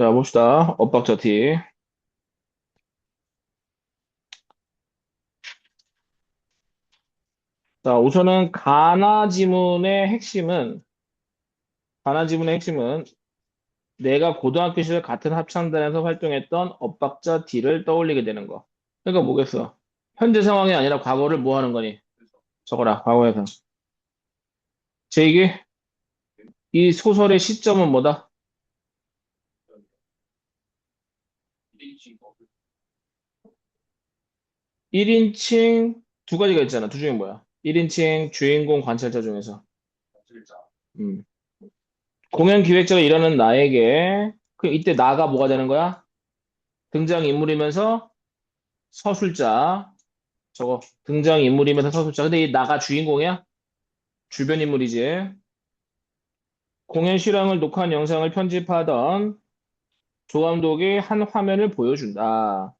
자, 봅시다. 엇박자 T. 자, 우선은 가나 지문의 핵심은 내가 고등학교 시절 같은 합창단에서 활동했던 엇박자 D를 떠올리게 되는 거. 그러니까 뭐겠어? 현재 상황이 아니라 과거를 뭐 하는 거니? 적어라, 과거에서. 제2기, 이 소설의 시점은 뭐다? 1인칭 두 가지가 있잖아. 두 중에 뭐야? 1인칭 주인공 관찰자 중에서. 음. 공연 기획자가 일하는 나에게, 이때 나가 뭐가 되는 거야? 등장인물이면서 서술자. 저거 등장인물이면서 서술자. 근데 이 나가 주인공이야? 주변 인물이지. 공연 실황을 녹화한 영상을 편집하던 조감독이 한 화면을 보여준다.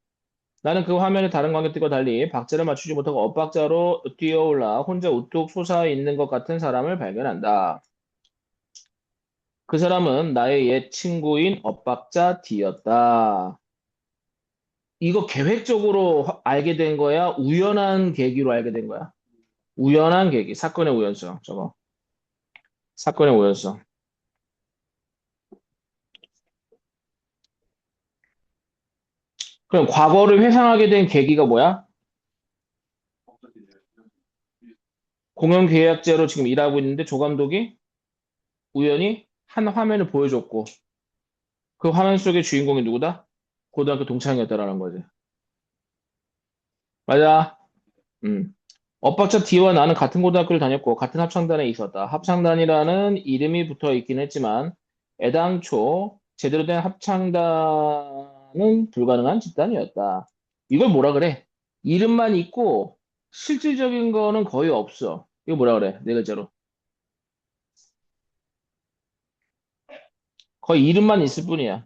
나는 그 화면에 다른 관객들과 달리 박자를 맞추지 못하고 엇박자로 뛰어올라 혼자 우뚝 솟아 있는 것 같은 사람을 발견한다. 그 사람은 나의 옛 친구인 엇박자 D였다. 이거 계획적으로 알게 된 거야? 우연한 계기로 알게 된 거야? 우연한 계기. 사건의 우연성. 저거. 사건의 우연성. 그럼 과거를 회상하게 된 계기가 뭐야? 공연 계약자로 지금 일하고 있는데 조 감독이 우연히 한 화면을 보여줬고 그 화면 속의 주인공이 누구다? 고등학교 동창이었다라는 거지. 맞아. 음. 엇박자 D와 나는 같은 고등학교를 다녔고 같은 합창단에 있었다. 합창단이라는 이름이 붙어 있긴 했지만 애당초 제대로 된 합창단은 불가능한 집단이었다. 이걸 뭐라 그래? 이름만 있고 실질적인 거는 거의 없어. 이거 뭐라 그래? 네 글자로. 거의 이름만 있을 뿐이야.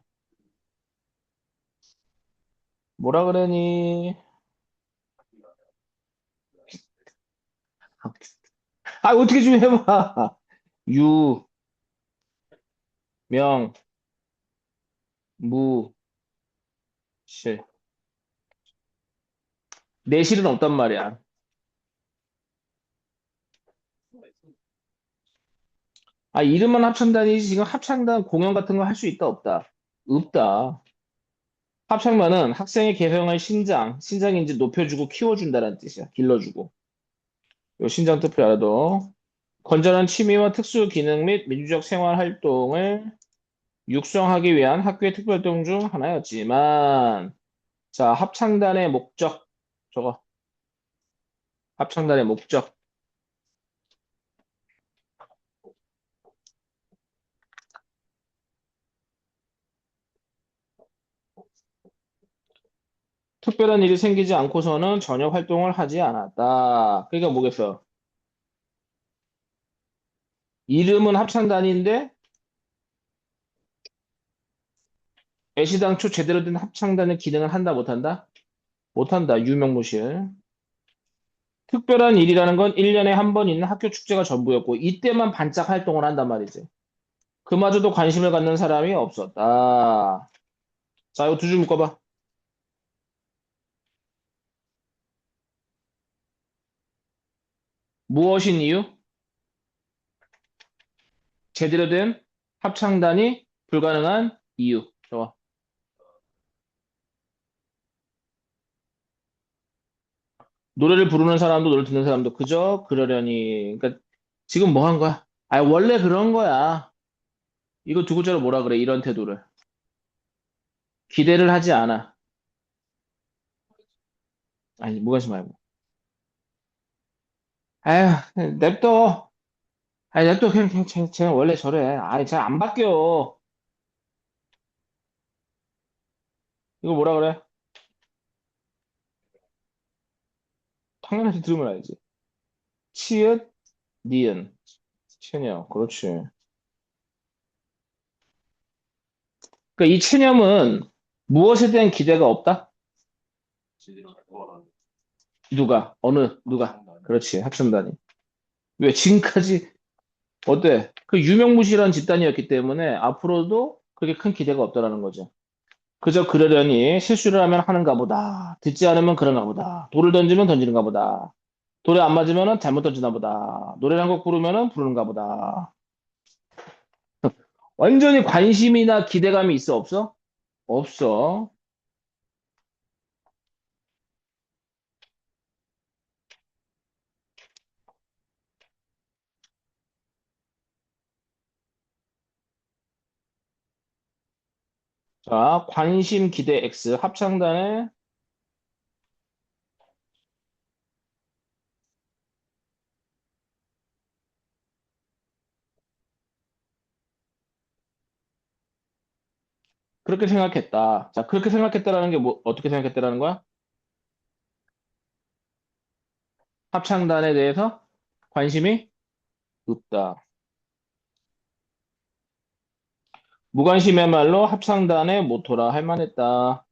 뭐라 그러니? 아, 어떻게 좀 해봐. 유, 명, 무, 실. 내실은 없단 말이야. 아, 이름만 합창단이지 지금 합창단 공연 같은 거 할 수 있다, 없다? 없다. 합창단은 학생의 개성을 신장인지 높여주고 키워준다는 뜻이야. 길러주고. 요 신장 뜻표 알아도. 건전한 취미와 특수 기능 및 민주적 생활 활동을 육성하기 위한 학교의 특별활동 중 하나였지만, 자, 합창단의 목적. 저거, 합창단의 목적. 특별한 일이 생기지 않고서는 전혀 활동을 하지 않았다. 그러니까 뭐겠어? 이름은 합창단인데 애시당초 제대로 된 합창단의 기능을 한다 못한다? 못한다. 유명무실. 특별한 일이라는 건 1년에 한 번 있는 학교 축제가 전부였고 이때만 반짝 활동을 한단 말이지. 그마저도 관심을 갖는 사람이 없었다. 자, 이거 두 줄 묶어봐. 무엇인 이유? 제대로 된 합창단이 불가능한 이유. 좋아. 노래를 부르는 사람도 노래 듣는 사람도 그저 그러려니. 그러니까 지금 뭐 한 거야? 아, 원래 그런 거야. 이거 두 글자로 뭐라 그래? 이런 태도를. 기대를 하지 않아. 아니, 무관심 말고. 아휴, 냅둬. 아니, 냅둬. 그냥 쟤는 원래 저래. 아니, 잘 안 바뀌어. 이거 뭐라 그래? 당연히 들으면 알지. 치읓, 니은. 체념. 그렇지. 그러니까 이 체념은 무엇에 대한 기대가 없다? 누가? 누가? 그렇지. 합천단이. 왜? 지금까지, 어때? 그 유명무실한 집단이었기 때문에 앞으로도 그렇게 큰 기대가 없다라는 거죠. 그저 그러려니 실수를 하면 하는가 보다. 듣지 않으면 그런가 보다. 돌을 던지면 던지는가 보다. 돌에 안 맞으면 잘못 던지나 보다. 노래 한 곡 부르면 부르는가 보다. 완전히 관심이나 기대감이 있어, 없어? 없어. 자, 관심, 기대, X. 합창단에 그렇게 생각했다. 자, 그렇게 생각했다라는 게 뭐, 어떻게 생각했다라는 거야? 합창단에 대해서 관심이 없다. 무관심이야말로 합창단의 모토라 할 만했다.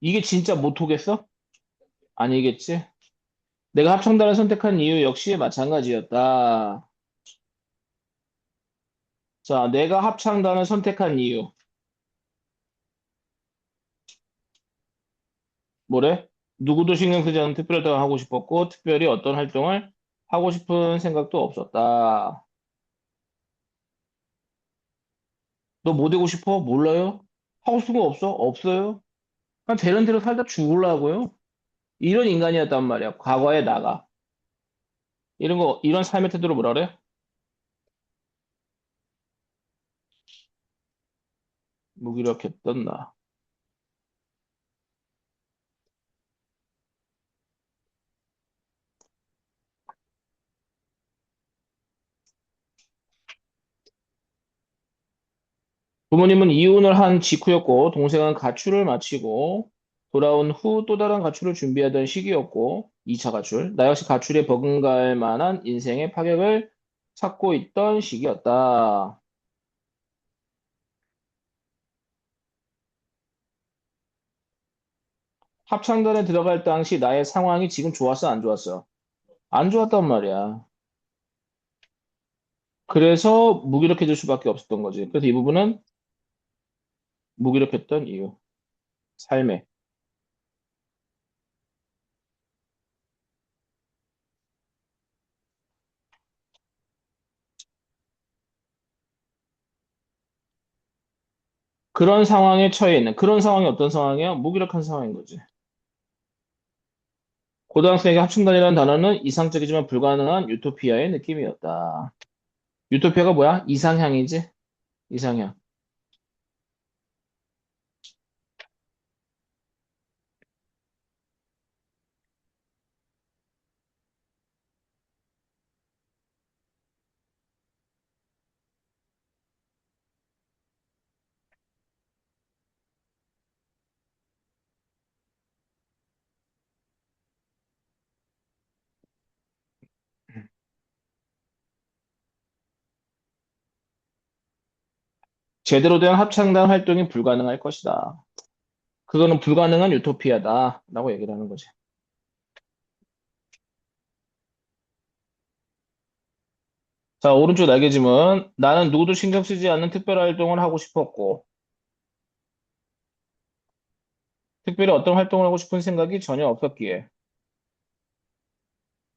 이게 진짜 모토겠어? 아니겠지? 내가 합창단을 선택한 이유 역시 마찬가지였다. 자, 내가 합창단을 선택한 이유. 뭐래? 누구도 신경 쓰지 않는 특별 활동을 하고 싶었고, 특별히 어떤 활동을 하고 싶은 생각도 없었다. 너 뭐 되고 싶어? 몰라요? 하고 싶은 거 없어? 없어요? 그냥 되는 대로 살다 죽으려고요. 이런 인간이었단 말이야. 과거의 나가. 이런 거, 이런 삶의 태도를 뭐라 그래? 무기력했던 나. 부모님은 이혼을 한 직후였고, 동생은 가출을 마치고, 돌아온 후 또 다른 가출을 준비하던 시기였고, 2차 가출. 나 역시 가출에 버금갈 만한 인생의 파격을 찾고 있던 시기였다. 합창단에 들어갈 당시 나의 상황이 지금 좋았어, 안 좋았어? 안 좋았단 말이야. 그래서 무기력해질 수밖에 없었던 거지. 그래서 이 부분은 무기력했던 이유. 삶에. 그런 상황에 처해 있는, 그런 상황이 어떤 상황이야? 무기력한 상황인 거지. 고등학생에게 합창단이라는 단어는 이상적이지만 불가능한 유토피아의 느낌이었다. 유토피아가 뭐야? 이상향이지? 이상향. 제대로 된 합창단 활동이 불가능할 것이다. 그거는 불가능한 유토피아다. 라고 얘기를 하는 거지. 자, 오른쪽 날개짐은 나는 누구도 신경 쓰지 않는 특별 활동을 하고 싶었고, 특별히 어떤 활동을 하고 싶은 생각이 전혀 없었기에,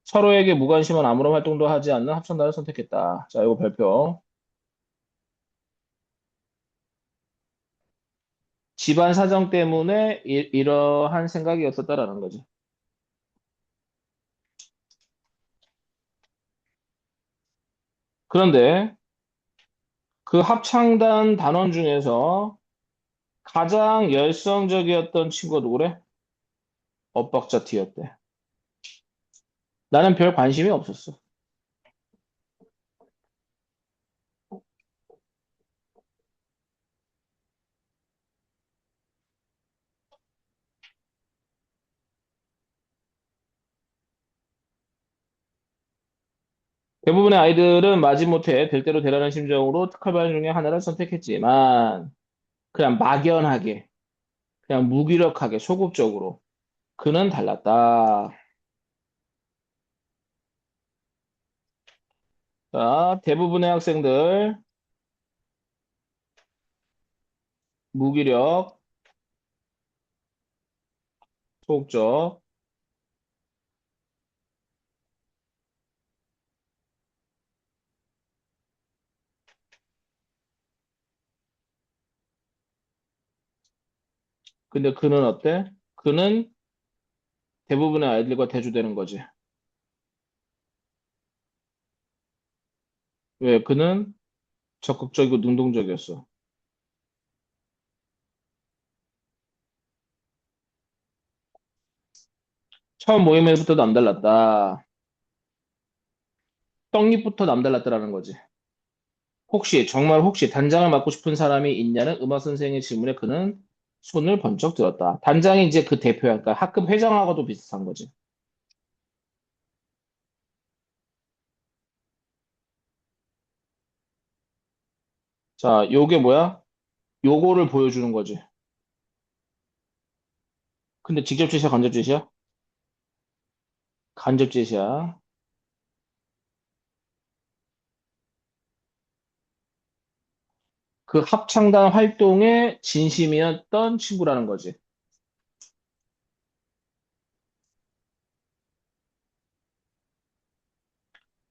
서로에게 무관심한 아무런 활동도 하지 않는 합창단을 선택했다. 자, 이거 발표. 집안 사정 때문에 이러한 생각이었었다라는 거지. 그런데 그 합창단 단원 중에서 가장 열성적이었던 친구가 누구래? 엇박자 T였대. 나는 별 관심이 없었어. 대부분의 아이들은 마지못해 될 대로 되라는 심정으로 특활반 중에 하나를 선택했지만 그냥 막연하게, 그냥 무기력하게, 소극적으로 그는 달랐다. 자, 대부분의 학생들 무기력, 소극적. 근데 그는 어때? 그는 대부분의 아이들과 대조되는 거지. 왜? 그는 적극적이고 능동적이었어. 처음 모임에서부터 남달랐다. 떡잎부터 남달랐다라는 거지. 혹시, 정말 혹시 단장을 맡고 싶은 사람이 있냐는 음악 선생의 질문에 그는 손을 번쩍 들었다. 단장이 이제 그 대표야. 그러니까 학급 회장하고도 비슷한 거지. 자, 요게 뭐야? 요거를 보여주는 거지. 근데 직접 제시야, 간접 제시야? 간접 제시야. 그 합창단 활동에 진심이었던 친구라는 거지.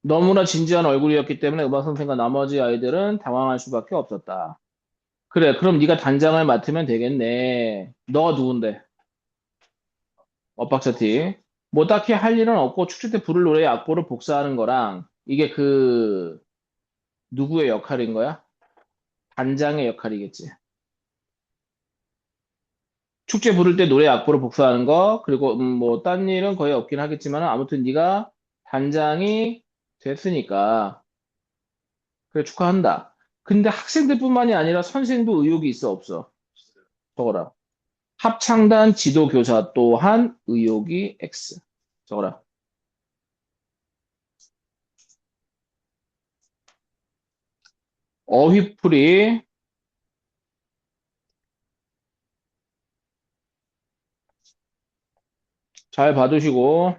너무나 진지한 얼굴이었기 때문에 음악 선생과 나머지 아이들은 당황할 수밖에 없었다. 그래, 그럼 네가 단장을 맡으면 되겠네. 너가 누군데? 엇박자티. 뭐 딱히 할 일은 없고 축제 때 부를 노래의 악보를 복사하는 거랑 이게 그 누구의 역할인 거야? 단장의 역할이겠지. 축제 부를 때 노래 악보를 복사하는 거 그리고 뭐 딴 일은 거의 없긴 하겠지만 아무튼 네가 단장이 됐으니까 그래 축하한다. 근데 학생들뿐만이 아니라 선생도 의혹이 있어 없어? 적어라. 합창단 지도교사 또한 의혹이 X. 적어라. 어휘풀이 잘 봐두시고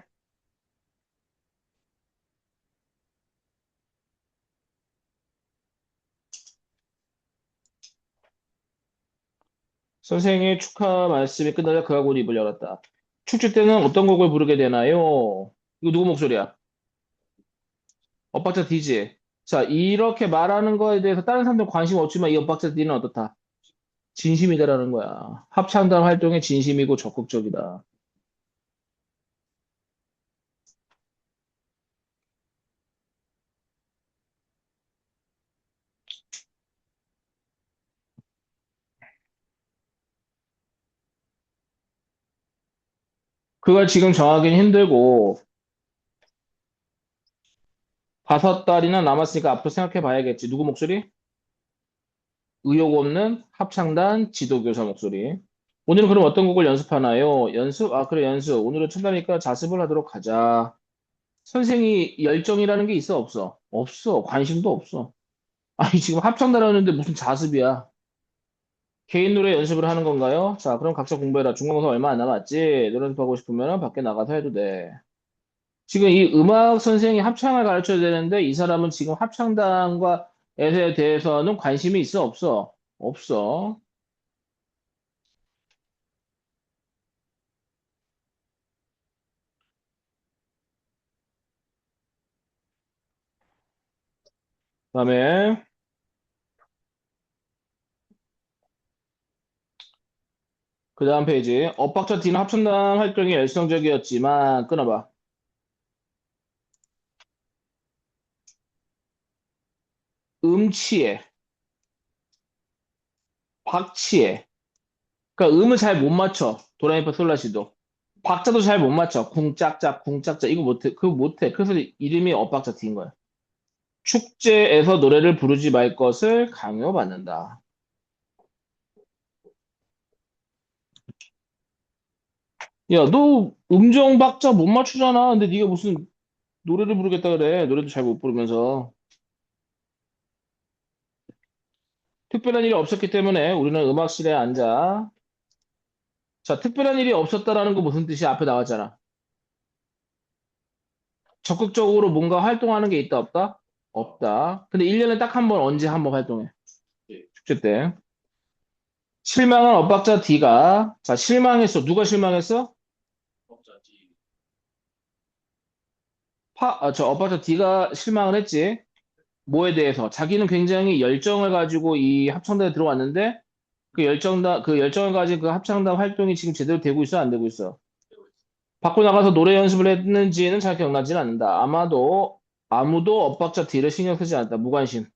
선생의 축하 말씀이 끝나자 그 학원이 입을 열었다. 축제 때는 어떤 곡을 부르게 되나요? 이거 누구 목소리야? 엇박자 D지. 자, 이렇게 말하는 거에 대해서 다른 사람들 관심 없지만 이 엇박자 D는 어떻다? 진심이다라는 거야. 합창단 활동에 진심이고 적극적이다. 그걸 지금 정하기는 힘들고 5달이나 남았으니까 앞으로 생각해 봐야겠지. 누구 목소리? 의욕 없는 합창단 지도교사 목소리. 오늘은 그럼 어떤 곡을 연습하나요? 연습? 아, 그래, 연습. 오늘은 첫날이니까 자습을 하도록 하자. 선생이 열정이라는 게 있어, 없어? 없어. 관심도 없어. 아니, 지금 합창단 하는데 무슨 자습이야? 개인 노래 연습을 하는 건가요? 자, 그럼 각자 공부해라. 중간고사 얼마 안 남았지? 노래 연습하고 싶으면 밖에 나가서 해도 돼. 지금 이 음악 선생이 합창을 가르쳐야 되는데 이 사람은 지금 합창단과 에 대해서는 관심이 있어, 없어? 없어. 그다음에 그 다음 페이지. 엇박자 D는 합창단 활동이 열성적이었지만 끊어봐. 음치에, 박치에. 그러니까 음을 잘 못 맞춰. 도레미파 솔라시도. 박자도 잘 못 맞춰. 쿵짝짝, 쿵짝짝. 이거 못해. 그거 못해. 그래서 이름이 엇박자 D인 거야. 축제에서 노래를 부르지 말 것을 강요받는다. 야, 너 음정 박자 못 맞추잖아. 근데 네가 무슨 노래를 부르겠다 그래. 노래도 잘 못 부르면서. 특별한 일이 없었기 때문에 우리는 음악실에 앉아. 자, 특별한 일이 없었다라는 거 무슨 뜻이 앞에 나왔잖아. 적극적으로 뭔가 활동하는 게 있다, 없다? 없다. 근데 1년에 딱 한 번, 언제 한 번 활동해? 축제 때. 실망한 엇박자 D가, 자, 실망했어. 누가 실망했어? 저 엇박자 D가 실망을 했지. 뭐에 대해서? 자기는 굉장히 열정을 가지고 이 합창단에 들어왔는데, 그 열정을 가진 그 합창단 활동이 지금 제대로 되고 있어, 안 되고 있어? 밖으로 나가서 노래 연습을 했는지는 잘 기억나지는 않는다. 아무도 엇박자 D를 신경 쓰지 않았다. 무관심.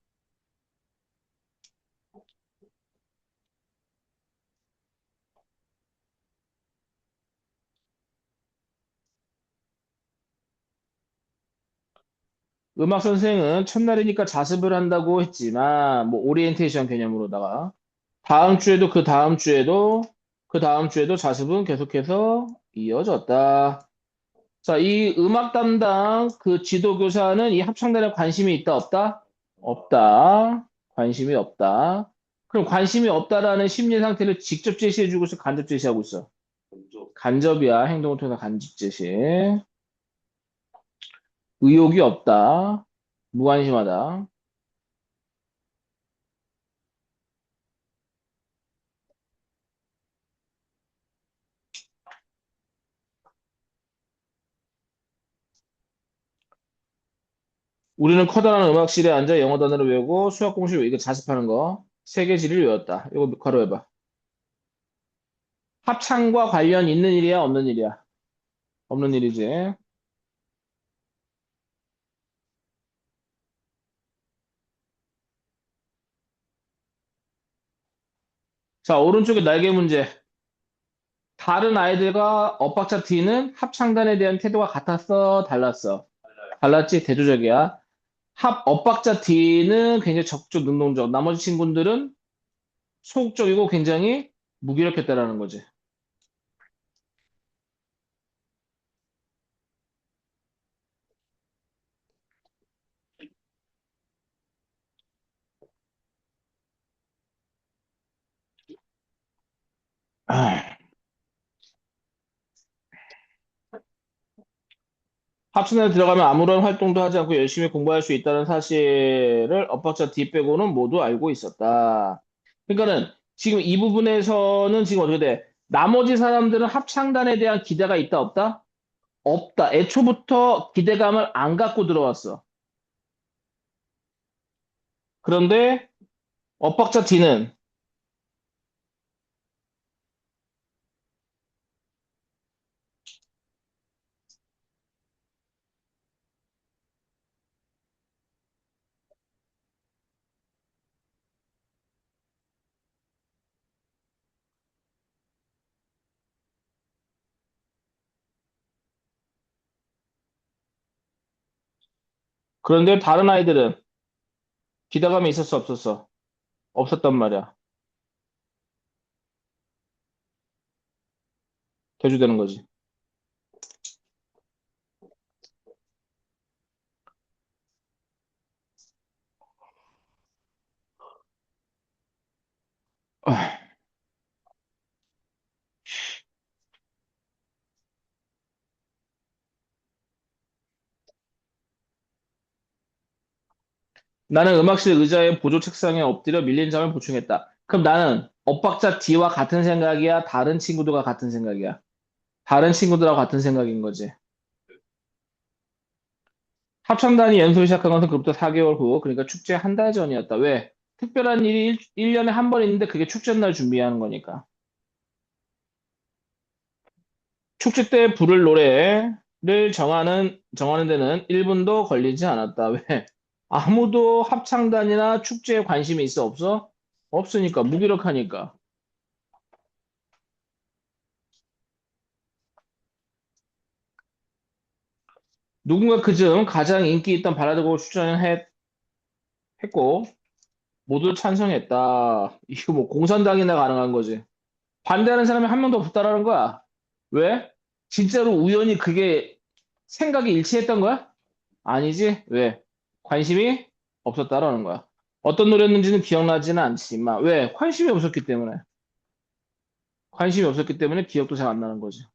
음악 선생은 첫날이니까 자습을 한다고 했지만, 뭐, 오리엔테이션 개념으로다가, 다음 주에도 그 다음 주에도 자습은 계속해서 이어졌다. 자, 이 음악 담당 그 지도교사는 이 합창단에 관심이 있다, 없다? 없다. 관심이 없다. 그럼 관심이 없다라는 심리 상태를 직접 제시해주고 있어, 간접 제시하고 있어? 간접이야. 행동을 통해서 간접 제시. 의욕이 없다. 무관심하다. 우리는 커다란 음악실에 앉아 영어 단어를 외우고 수학 공식을 외우고 이거 자습하는 거. 세계지를 외웠다. 이거 괄호해봐. 합창과 관련 있는 일이야, 없는 일이야? 없는 일이지. 자, 오른쪽에 날개 문제. 다른 아이들과 엇박자 D는 합창단에 대한 태도가 같았어, 달랐어? 달랐지, 대조적이야. 엇박자 D는 굉장히 적극적, 능동적. 나머지 친구들은 소극적이고 굉장히 무기력했다라는 거지. 아, 합천에 들어가면 아무런 활동도 하지 않고 열심히 공부할 수 있다는 사실을 엇박자 D 빼고는 모두 알고 있었다. 그러니까는 지금 이 부분에서는 지금 어떻게 돼? 나머지 사람들은 합창단에 대한 기대가 있다, 없다? 없다. 애초부터 기대감을 안 갖고 들어왔어. 그런데 엇박자 D는 그런데 다른 아이들은 기대감이 있었어, 없었어? 없었단 말이야. 대조되는 거지. 나는 음악실 의자의 보조 책상에 엎드려 밀린 잠을 보충했다. 그럼 나는 엇박자 D와 같은 생각이야? 다른 친구들과 같은 생각이야? 다른 친구들하고 같은 생각인 거지. 합창단이 연습을 시작한 것은 그로부터 4개월 후, 그러니까 축제 한 달 전이었다. 왜? 특별한 일이 1년에 한 번 있는데 그게 축제 날 준비하는 거니까. 축제 때 부를 노래를 정하는 데는 1분도 걸리지 않았다. 왜? 아무도 합창단이나 축제에 관심이 있어? 없어? 없으니까, 무기력하니까. 누군가 그중 가장 인기 있던 발라드곡을 했고, 모두 찬성했다. 이거 뭐 공산당이나 가능한 거지. 반대하는 사람이 한 명도 없었다라는 거야. 왜? 진짜로 우연히 그게 생각이 일치했던 거야? 아니지? 왜? 관심이 없었다라는 거야. 어떤 노래였는지는 기억나지는 않지만, 왜? 관심이 없었기 때문에. 관심이 없었기 때문에 기억도 잘 안 나는 거지.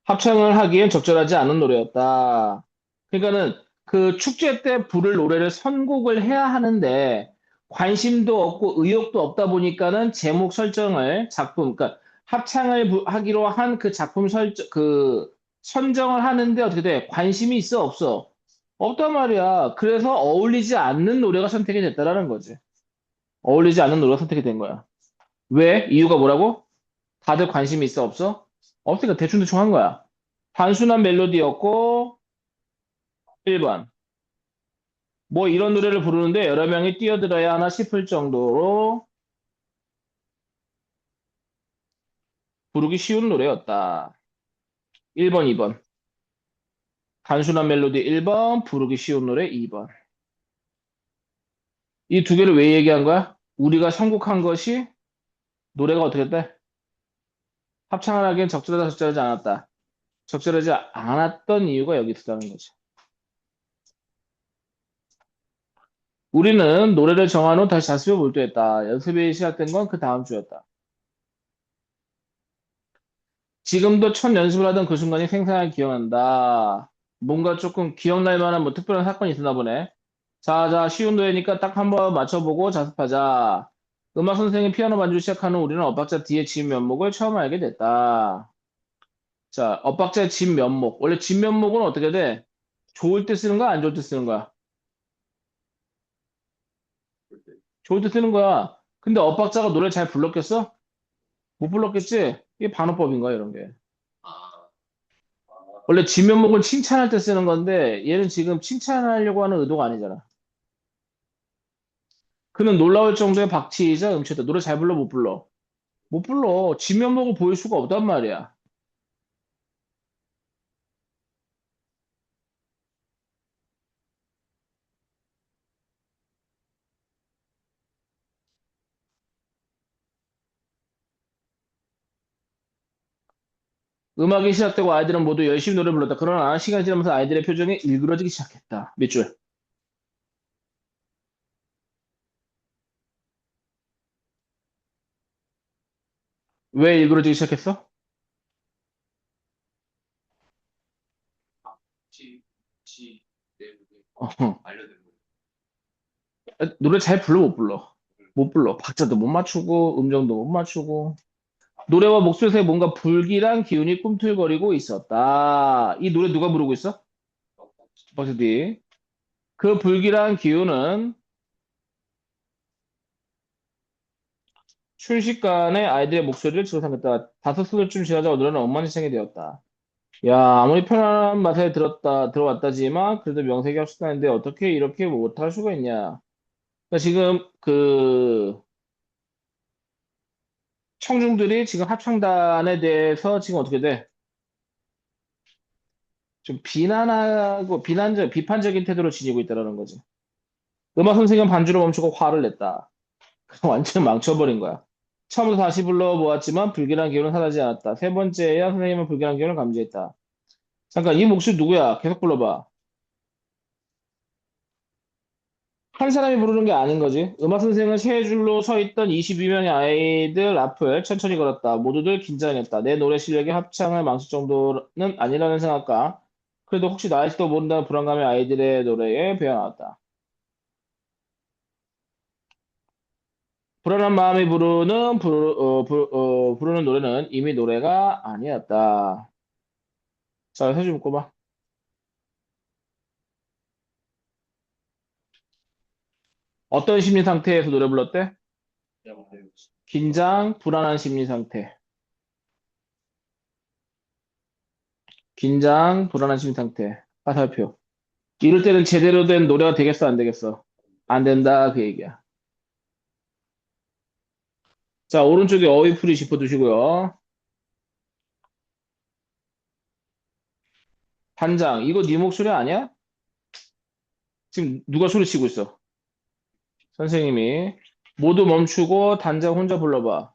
합창을 하기엔 적절하지 않은 노래였다. 그러니까는 그 축제 때 부를 노래를 선곡을 해야 하는데 관심도 없고 의욕도 없다 보니까는 제목 설정을 작품, 그러니까 합창을 하기로 한 그 작품 설정, 그 선정을 하는데 어떻게 돼? 관심이 있어, 없어? 없단 말이야. 그래서 어울리지 않는 노래가 선택이 됐다라는 거지. 어울리지 않는 노래가 선택이 된 거야. 왜? 이유가 뭐라고? 다들 관심이 있어, 없어? 없으니까 대충대충 한 거야. 단순한 멜로디였고, 1번. 뭐 이런 노래를 부르는데 여러 명이 뛰어들어야 하나 싶을 정도로 부르기 쉬운 노래였다. 1번, 2번. 단순한 멜로디 1번, 부르기 쉬운 노래 2번. 이 두 개를 왜 얘기한 거야? 우리가 선곡한 것이 노래가 어떻게 돼? 합창을 하기엔 적절하다, 적절하지 않았다. 적절하지 않았던 이유가 여기 있었다는 거지. 우리는 노래를 정한 후 다시 자습에 몰두했다. 연습이 시작된 건 그 다음 주였다. 지금도 첫 연습을 하던 그 순간이 생생하게 기억난다. 뭔가 조금 기억날 만한 뭐 특별한 사건이 있었나 보네. 자, 자, 쉬운 노래니까 딱 한번 맞춰보고 자습하자. 음악 선생이 피아노 반주 시작하는 우리는 엇박자 뒤에 진면목을 처음 알게 됐다. 자, 엇박자의 진면목. 원래 진면목은 어떻게 돼? 좋을 때 쓰는 거야? 안 좋을 때 쓰는 거야? 좋을 때 쓰는 거야. 근데 엇박자가 노래 잘 불렀겠어? 못 불렀겠지? 이게 반어법인 거야, 이런 게. 원래 진면목은 칭찬할 때 쓰는 건데 얘는 지금 칭찬하려고 하는 의도가 아니잖아. 그는 놀라울 정도의 박치이자 음치다. 노래 잘 불러 못 불러? 못 불러. 진면목을 보일 수가 없단 말이야. 음악이 시작되고 아이들은 모두 열심히 노래 불렀다. 그러나 시간이 지나면서 아이들의 표정이 일그러지기 시작했다. 몇 줄? 왜 일그러지기 시작했어? 어, 노래 잘 불러 못 불러? 못 불러. 박자도 못 맞추고 음정도 못 맞추고 노래와 목소리 사이에 뭔가 불길한 기운이 꿈틀거리고 있었다. 이 노래 누가 부르고 있어? 버스디. 그 불길한 기운은 순식간에 아이들의 목소리를 집어삼켰다. 다섯 수들쯤 지나자 노래는 엉망진창이 되었다. 야, 아무리 편안한 맛에 들어왔다지만, 그래도 명색이 합숙하는데 어떻게 이렇게 못할 수가 있냐. 그러니까 지금 청중들이 지금 합창단에 대해서 지금 어떻게 돼? 좀 비난하고, 비판적인 태도를 지니고 있다는 거지. 음악 선생은 반주를 멈추고 화를 냈다. 완전 망쳐버린 거야. 처음부터 다시 불러보았지만 불길한 기운은 사라지지 않았다. 세 번째야 선생님은 불길한 기운을 감지했다. 잠깐, 이 목소리 누구야? 계속 불러봐. 한 사람이 부르는 게 아닌 거지. 음악 선생은 세 줄로 서 있던 22명의 아이들 앞을 천천히 걸었다. 모두들 긴장했다. 내 노래 실력이 합창을 망칠 정도는 아니라는 생각과 그래도 혹시 나일지도 모른다는 불안감이 아이들의 노래에 배어나왔다. 불안한 마음이 부르는 노래는 이미 노래가 아니었다. 자, 해주 묶어봐. 어떤 심리 상태에서 노래 불렀대? 긴장, 불안한 심리 상태. 긴장, 불안한 심리 상태. 화살표. 이럴 때는 제대로 된 노래가 되겠어, 안 되겠어? 안 된다, 그 얘기야. 자, 오른쪽에 어휘풀이 짚어두시고요. 단장, 이거 네 목소리 아니야? 지금 누가 소리치고 있어? 선생님이. 모두 멈추고 단장 혼자 불러봐.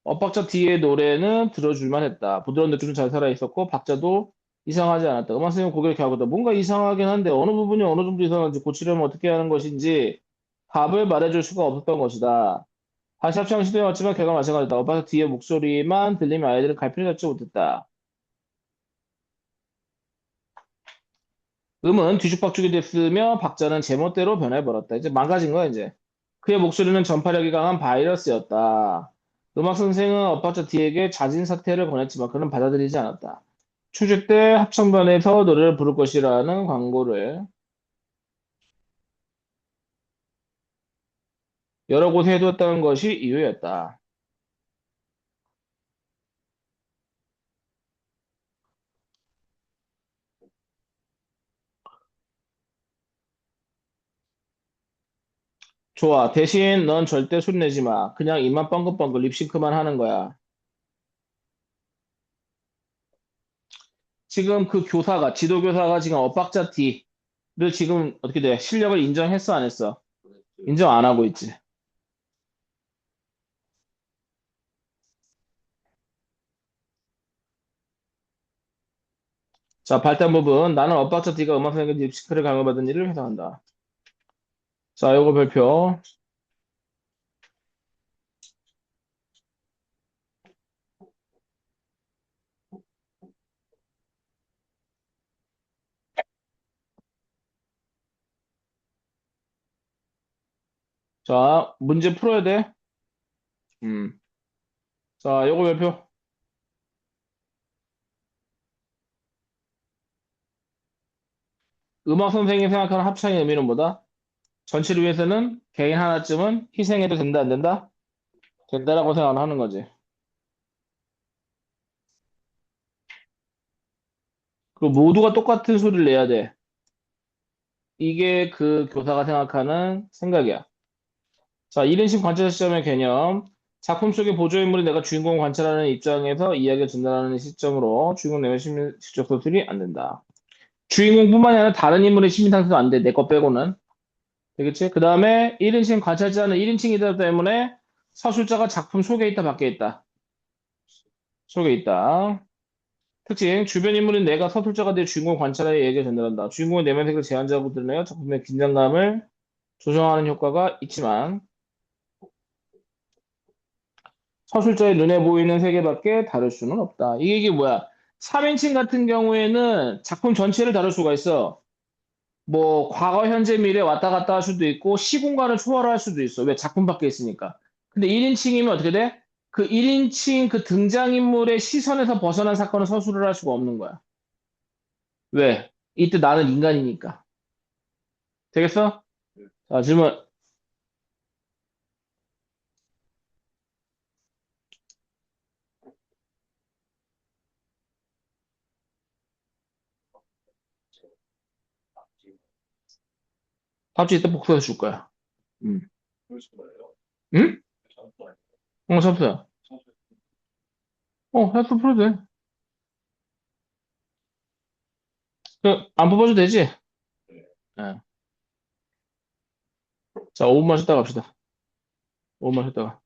엇박자 뒤에 노래는 들어줄만 했다. 부드러운 느낌도 잘 살아있었고, 박자도 이상하지 않았다. 음악 선생님 고개를 갸우다. 뭔가 이상하긴 한데, 어느 부분이 어느 정도 이상한지 고치려면 어떻게 하는 것인지 답을 말해줄 수가 없었던 것이다. 다시 합창 시도해왔지만 결과 마찬가지다. 엇박자 뒤에 목소리만 들리면 아이들은 갈피를 잡지 못했다. 음은 뒤죽박죽이 됐으며 박자는 제멋대로 변해버렸다. 이제 망가진 거야, 이제. 그의 목소리는 전파력이 강한 바이러스였다. 음악 선생은 엇박자 D에게 자진 사퇴를 권했지만 그는 받아들이지 않았다. 축제 때 합창반에서 노래를 부를 것이라는 광고를 여러 곳에 해두었다는 것이 이유였다. 좋아. 대신 넌 절대 소리 내지 마. 그냥 입만 뻥긋뻥긋 립싱크만 하는 거야. 지금 그 교사가, 지도교사가 지금 엇박자 D를 지금 어떻게 돼? 실력을 인정했어, 안 했어? 인정 안 하고 있지. 자, 발단 부분. 나는 엇박자 D가 음악 선생님 립싱크를 강요받은 일을 회상한다. 자, 요거 별표. 자, 문제 풀어야 돼. 음. 자, 요거 별표. 음악 선생님이 생각하는 합창의 의미는 뭐다? 전체를 위해서는 개인 하나쯤은 희생해도 된다, 안 된다? 된다라고 생각을 하는 거지. 그 모두가 똑같은 소리를 내야 돼. 이게 그 교사가 생각하는 생각이야. 자, 1인칭 관찰 시점의 개념. 작품 속의 보조인물이 내가 주인공을 관찰하는 입장에서 이야기를 전달하는 시점으로 주인공 내면 시적 소설이 안 된다. 주인공뿐만이 아니라 다른 인물의 심리 상태도 안 돼. 내 거 빼고는. 되겠지? 그 다음에 1인칭 관찰자는 1인칭이기 때문에 서술자가 작품 속에 있다, 밖에 있다. 속에 있다. 특징, 주변 인물인 내가 서술자가 돼 주인공 관찰하여 얘기를 전달한다. 주인공의 내면색을 제한적으로 드러내어 작품의 긴장감을 조정하는 효과가 있지만 서술자의 눈에 보이는 세계밖에 다룰 수는 없다. 이게 뭐야? 3인칭 같은 경우에는 작품 전체를 다룰 수가 있어. 뭐 과거, 현재, 미래 왔다 갔다 할 수도 있고 시공간을 초월할 수도 있어. 왜? 작품 밖에 있으니까. 근데 1인칭이면 어떻게 돼? 그 1인칭 그 등장인물의 시선에서 벗어난 사건을 서술을 할 수가 없는 거야. 왜? 이때 나는 인간이니까. 되겠어? 자, 질문. 다음 주에 이때 복수해서 줄 거야. 응? 응? 잡수야. 해서 풀어도 돼. 안 뽑아도 되지? 네. 자, 5분만 쉬다가 갑시다. 5분만 쉬다가.